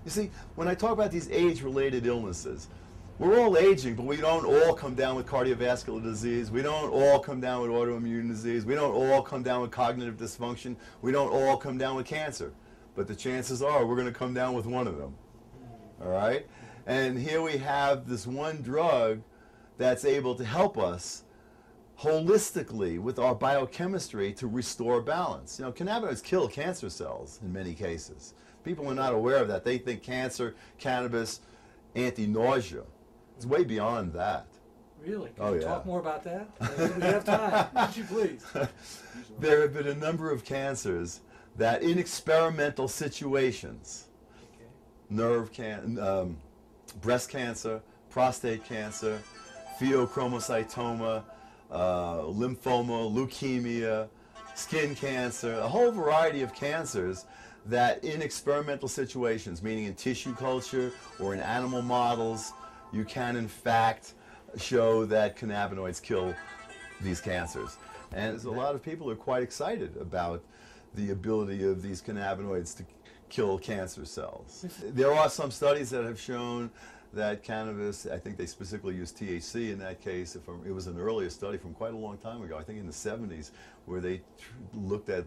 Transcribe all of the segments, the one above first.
You see, when I talk about these age-related illnesses, we're all aging, but we don't all come down with cardiovascular disease. We don't all come down with autoimmune disease. We don't all come down with cognitive dysfunction. We don't all come down with cancer. But the chances are we're going to come down with one of them. All right? And here we have this one drug that's able to help us holistically with our biochemistry to restore balance. You know, cannabinoids kill cancer cells in many cases. People are not aware of that. They think cancer, cannabis, anti-nausea. It's way beyond that. Really? Can you talk more about that? We have time. Would you please? There have been a number of cancers that in experimental situations, breast cancer, prostate cancer, pheochromocytoma, lymphoma, leukemia, skin cancer, a whole variety of cancers that in experimental situations, meaning in tissue culture or in animal models, you can in fact show that cannabinoids kill these cancers. And there's a lot of people who are quite excited about the ability of these cannabinoids to kill cancer cells. There are some studies that have shown that cannabis, I think they specifically used THC in that case. It was an earlier study from quite a long time ago, I think in the 70s, where they looked at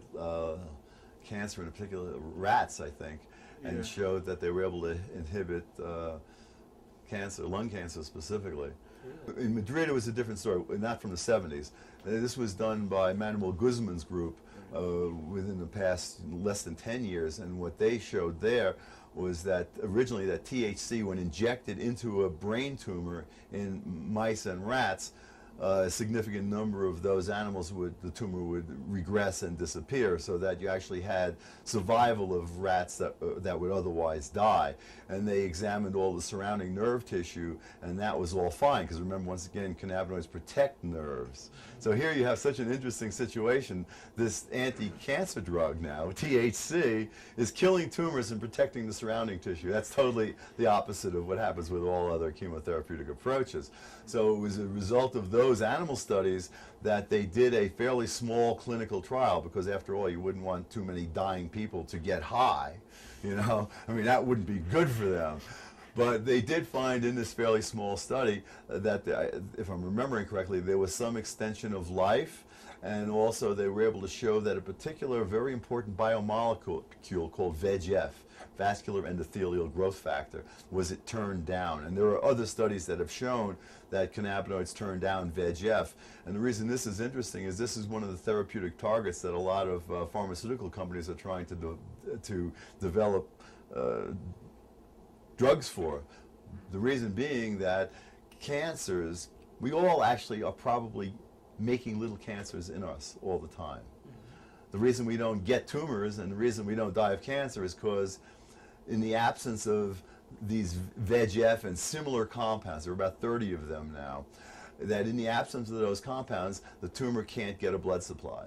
cancer, in particular rats, I think, and showed that they were able to inhibit cancer, lung cancer specifically. Really? In Madrid, it was a different story, not from the 70s. This was done by Manuel Guzman's group within the past less than 10 years, and what they showed there was that originally that THC, when injected into a brain tumor in mice and rats, a significant number of those animals the tumor would regress and disappear, so that you actually had survival of rats that would otherwise die. And they examined all the surrounding nerve tissue, and that was all fine, because remember, once again, cannabinoids protect nerves. So here you have such an interesting situation. This anti-cancer drug now, THC, is killing tumors and protecting the surrounding tissue. That's totally the opposite of what happens with all other chemotherapeutic approaches. So it was a result of those animal studies that they did a fairly small clinical trial, because after all, you wouldn't want too many dying people to get high, you know? I mean, that wouldn't be good for them. But they did find in this fairly small study that, if I'm remembering correctly, there was some extension of life, and also they were able to show that a particular very important biomolecule called VEGF, vascular endothelial growth factor, was it turned down. And there are other studies that have shown that cannabinoids turn down VEGF. And the reason this is interesting is this is one of the therapeutic targets that a lot of pharmaceutical companies are trying to develop drugs for. The reason being that cancers, we all actually are probably making little cancers in us all the time. The reason we don't get tumors and the reason we don't die of cancer is because in the absence of these VEGF and similar compounds, there are about 30 of them now, that in the absence of those compounds, the tumor can't get a blood supply.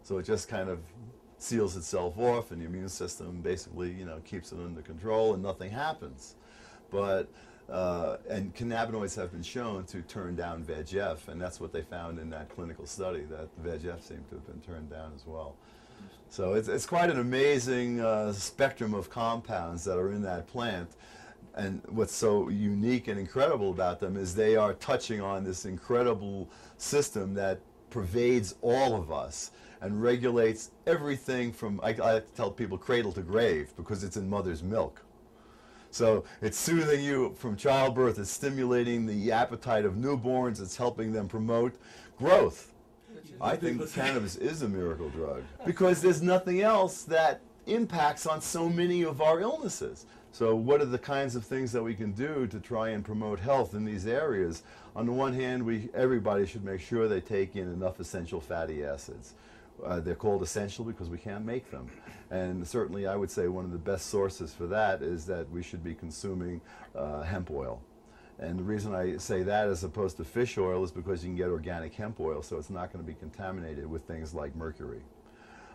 So it just kind of seals itself off, and the immune system basically, you know, keeps it under control, and nothing happens. But and cannabinoids have been shown to turn down VEGF, and that's what they found in that clinical study, that VEGF seemed to have been turned down as well. So it's quite an amazing spectrum of compounds that are in that plant. And what's so unique and incredible about them is they are touching on this incredible system that pervades all of us and regulates everything from, I like to tell people, cradle to grave, because it's in mother's milk. So it's soothing you from childbirth, it's stimulating the appetite of newborns, it's helping them promote growth. I think cannabis is a miracle drug because there's nothing else that impacts on so many of our illnesses. So what are the kinds of things that we can do to try and promote health in these areas? On the one hand, everybody should make sure they take in enough essential fatty acids. They're called essential because we can't make them. And certainly I would say one of the best sources for that is that we should be consuming hemp oil. And the reason I say that as opposed to fish oil is because you can get organic hemp oil, so it's not going to be contaminated with things like mercury.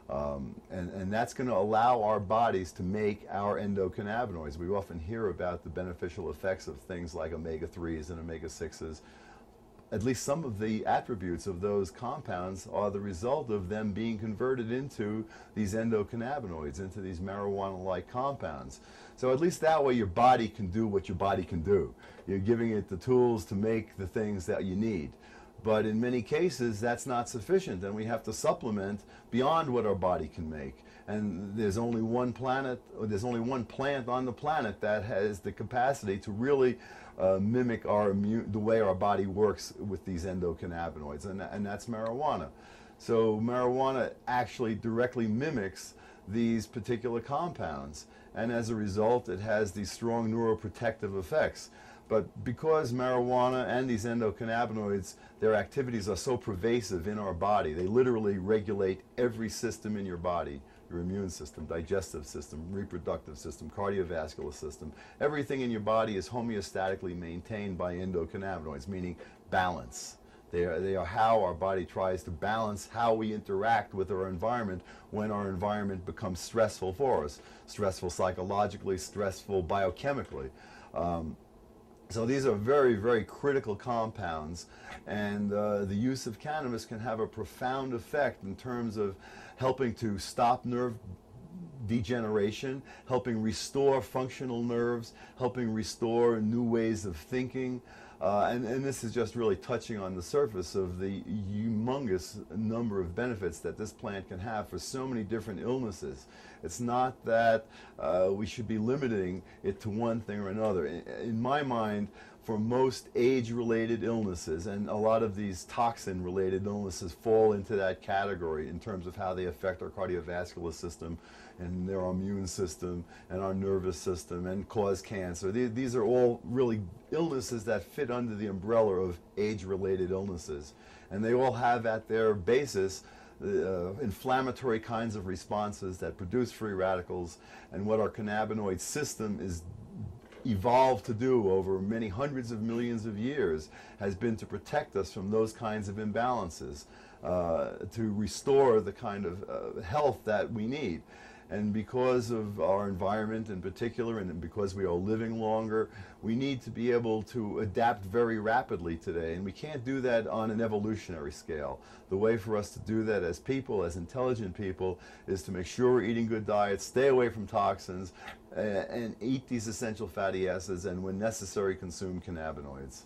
And that's going to allow our bodies to make our endocannabinoids. We often hear about the beneficial effects of things like omega-3s and omega-6s at least some of the attributes of those compounds are the result of them being converted into these endocannabinoids, into these marijuana-like compounds. So at least that way your body can do what your body can do. You're giving it the tools to make the things that you need. But in many cases, that's not sufficient, and we have to supplement beyond what our body can make. And there's only one planet, or there's only one plant on the planet that has the capacity to really mimic the way our body works with these endocannabinoids, and that's marijuana. So marijuana actually directly mimics these particular compounds, and as a result, it has these strong neuroprotective effects. But because marijuana and these endocannabinoids, their activities are so pervasive in our body, they literally regulate every system in your body, your immune system, digestive system, reproductive system, cardiovascular system. Everything in your body is homeostatically maintained by endocannabinoids, meaning balance. They are how our body tries to balance how we interact with our environment when our environment becomes stressful for us. Stressful psychologically, stressful biochemically. So these are very, very critical compounds, and the use of cannabis can have a profound effect in terms of helping to stop nerve degeneration, helping restore functional nerves, helping restore new ways of thinking. And this is just really touching on the surface of the humongous number of benefits that this plant can have for so many different illnesses. It's not that we should be limiting it to one thing or another. In my mind, for most age-related illnesses, and a lot of these toxin-related illnesses fall into that category in terms of how they affect our cardiovascular system and their immune system and our nervous system and cause cancer. These are all really illnesses that fit under the umbrella of age-related illnesses. And they all have at their basis inflammatory kinds of responses that produce free radicals, and what our cannabinoid system is evolved to do over many hundreds of millions of years has been to protect us from those kinds of imbalances, to restore the kind of health that we need. And because of our environment in particular, and because we are living longer, we need to be able to adapt very rapidly today. And we can't do that on an evolutionary scale. The way for us to do that as people, as intelligent people, is to make sure we're eating good diets, stay away from toxins, and eat these essential fatty acids, and when necessary, consume cannabinoids.